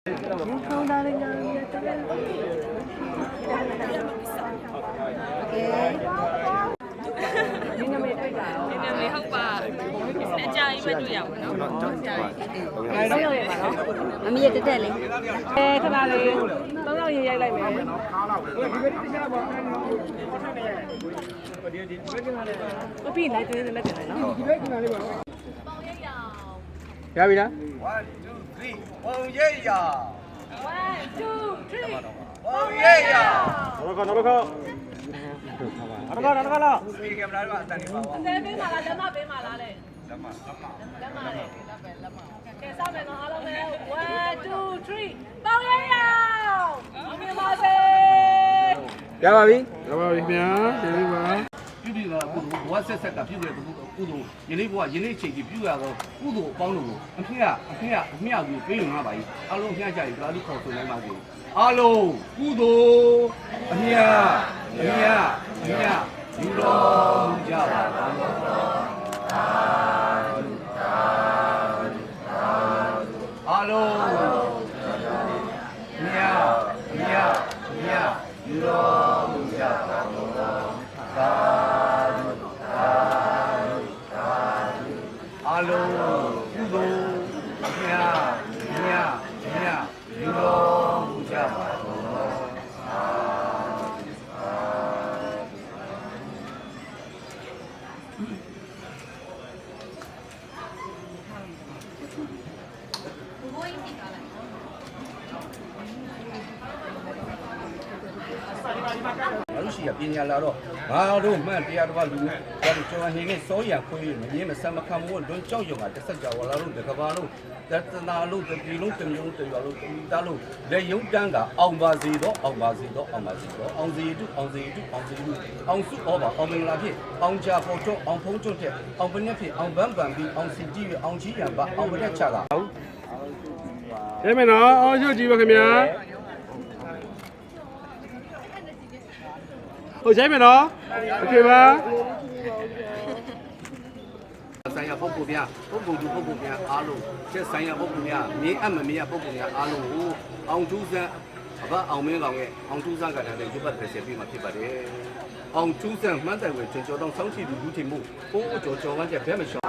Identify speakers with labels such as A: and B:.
A: Không đa lên nhà đi nhà mẹ mẹ không bà sẽ chơi với tôi giàu nó ngày đó rồi mà nó mi tới đây lên ê thế nào đi nó nói gì vậy này mẹ có pin lại tôi lên cái này nó
B: ra đi đó
C: 1 2 3 王爷呀
A: 1 2 3
C: 王爷呀
B: nó có
C: ဒီကင်မရာကအတန်နေပါဘော
A: အသေးပေးမှာလားလက်မပေးမှာလားလေ
C: လက်မ
A: လက်မလေကဲစမယ်နော်အားလုံးပဲ1 2 3ပေါင်းရရအောင်အမြင်ပါစေ
B: ra ba bi
D: ရပါပြီခင်ဗျာကျေးဇူးပါ
E: ပြုပြီးတော့ကုသိုလ်ဘဝဆက်ဆက်ကပြုတဲ့ကုသိုလ်ယနေ့ဘဝယနေ့ချိန်ကြီးပြုရတော့ကုသိုလ်အပေါင်းတို့ကိုအဖေကအမြကိုပေးလို့ငါပါကြီးအားလုံးအဖေကြရင်ဒါလူခေါ်ဆိုနိုင်ပါစေအားလုံးကုသိုလ်အမြယူတော်မူကြပါအားလုံးမြယူတော်မူကြပါအားလုံးကုသိုလ်မြယူတော်မူကြပါရှိရပညာလာတော့ငါတို့မှန်တရားတော်လူဘာလို့ကျော်ဟင်းနဲ့စောရခွေးမင်းမဆမ်းမခံဘူးလွန်ကြောက်ရွံကတစ်ဆက်ကြော်လာလို့တကဘာလို့တနာလို့တပီလုံးတမျိုးတရွာလို့တားလို့လက်ရုံတန်းကအောင်ပါစေတော့အောင်စီတုအောင်စုဩပါအောင်မင်္ဂလာဖြစ်အောင်ကြဖို့တော့အောင်ဖုံးကျွတ်တဲ့အောင်ပညက်ဖြစ်အောင်ဗန်းပန်ပြီးအောင်စီကြည့်ပြီးအောင်ကြီးရံပါအောင်ပရက်ချတာ
D: ကျေးမယ်နော်အောင်ရှုပ်ကြည့်ပါခင်ဗျာဟုတ်ကျေးမယ်နော်โอเคပါ
E: ဆိုင်ရာပုဂ္ဂိုလ်များပုဂ္ဂိုလ်သူပုဂ္ဂိုလ်များအားလုံးချက်ဆိုင်ရာပုဂ္ဂိုလ်များမင်းအမမင်းပုဂ္ဂိုလ်များအားလုံးကိုအောင်ကျူးစံအဘအောင်မင်းကောင်ရဲ့အောင်ကျူးစံကတည်းကရုပ်ပတ်ပြည့်ပြီးမှဖြစ်ပါတယ်အောင်ကျူးစံမှန်းတယ်ဝင်ကြော်တော့စောင်းချီလူလူထင်မှုဘိုးကြော်ဝမ်းချက်ဘဲမလျှော်